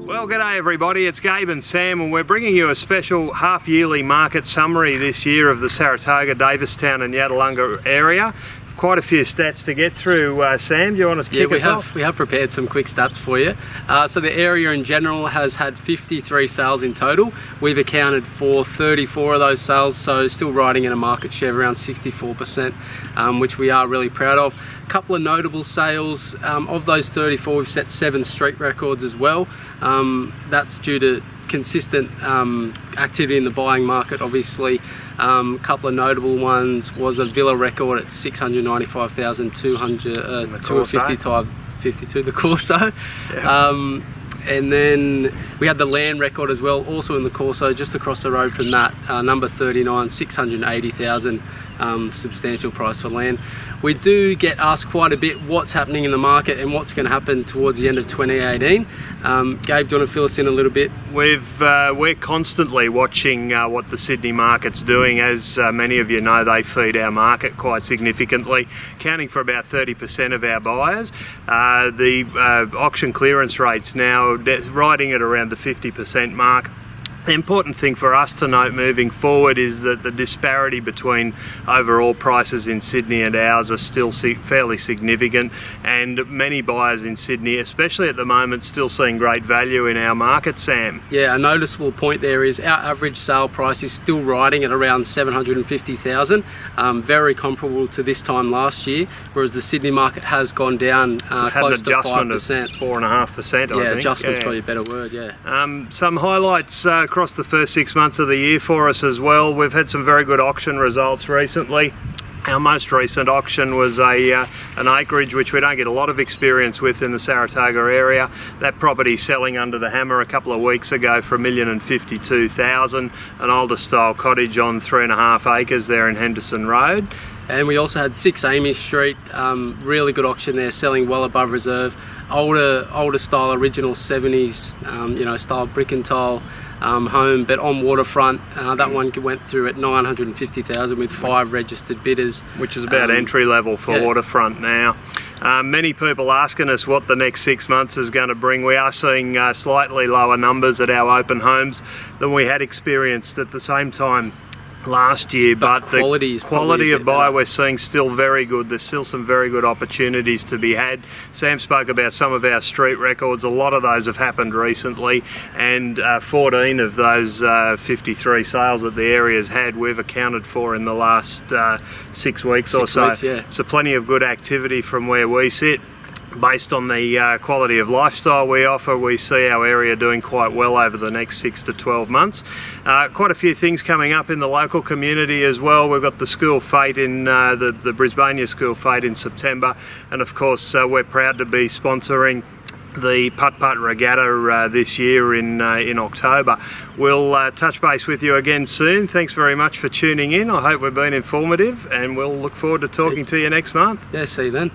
Well, g'day everybody, it's Gabe and Sam, and we're bringing you a special half-yearly market summary this year of the Saratoga, Davistown and Yattalunga area. Quite a few stats to get through. Sam, do you want to kick us off? We have prepared some quick stats for you. So the area in general has had 53 sales in total. We've accounted for 34 of those sales, so still riding in a market share of around 64%, which we are really proud of. A couple of notable sales. Of those 34, we've set 7 street records as well. That's due to consistent activity in the buying market, obviously. A couple of notable ones was a villa record at 695,252, the Corso. Yeah. And then we had the land record as well, also in the Corso, just across the road from that, number 39, 680,000, substantial price for land. We do get asked quite a bit what's happening in the market and what's going to happen towards the end of 2018. Gabe, do you want to fill us in a little bit? We're constantly watching what the Sydney market's doing. As many of you know, they feed our market quite significantly, accounting for about 30% of our buyers. The auction clearance rates now riding at around the 50% mark. The important thing for us to note moving forward is that the disparity between overall prices in Sydney and ours are still fairly significant, and many buyers in Sydney, especially at the moment, still seeing great value in our market, Sam. Yeah, a noticeable point there is our average sale price is still riding at around 750,000, very comparable to this time last year, whereas the Sydney market has gone down close to 5%. 4.5%, I think. Adjustment's probably a better word, yeah. Some highlights across the first 6 months of the year for us as well. We've had some very good auction results recently. Our most recent auction was an acreage which we don't get a lot of experience with in the Saratoga area. That property selling under the hammer a couple of weeks ago for $1,052,000, an older style cottage on 3.5 acres there in Henderson Road. And we also had 6 Amy Street, really good auction there, selling well above reserve. Older style, original 70s, style brick and tile home, but on waterfront. That one went through at 950,000 with 5 registered bidders, which is about entry level for waterfront now. Many people asking us what the next 6 months is going to bring. We are seeing slightly lower numbers at our open homes than we had experienced at the same time last year, but the quality of buy we're seeing still very good. There's still some very good opportunities to be had. Sam spoke about some of our street records. A lot of those have happened recently, and 14 of those 53 sales that the area's had we've accounted for in the last 6 weeks or so. So plenty of good activity from where we sit. Based on the quality of lifestyle we offer, we see our area doing quite well over the next 6 to 12 months. Quite a few things coming up in the local community as well. We've got the school fete in the Brisbania school fete in September, and of course we're proud to be sponsoring the Putt-Putt Regatta this year in October. We'll touch base with you again soon. Thanks very much for tuning in. I hope we've been informative, and we'll look forward to talking to you next month. Yeah, see you then.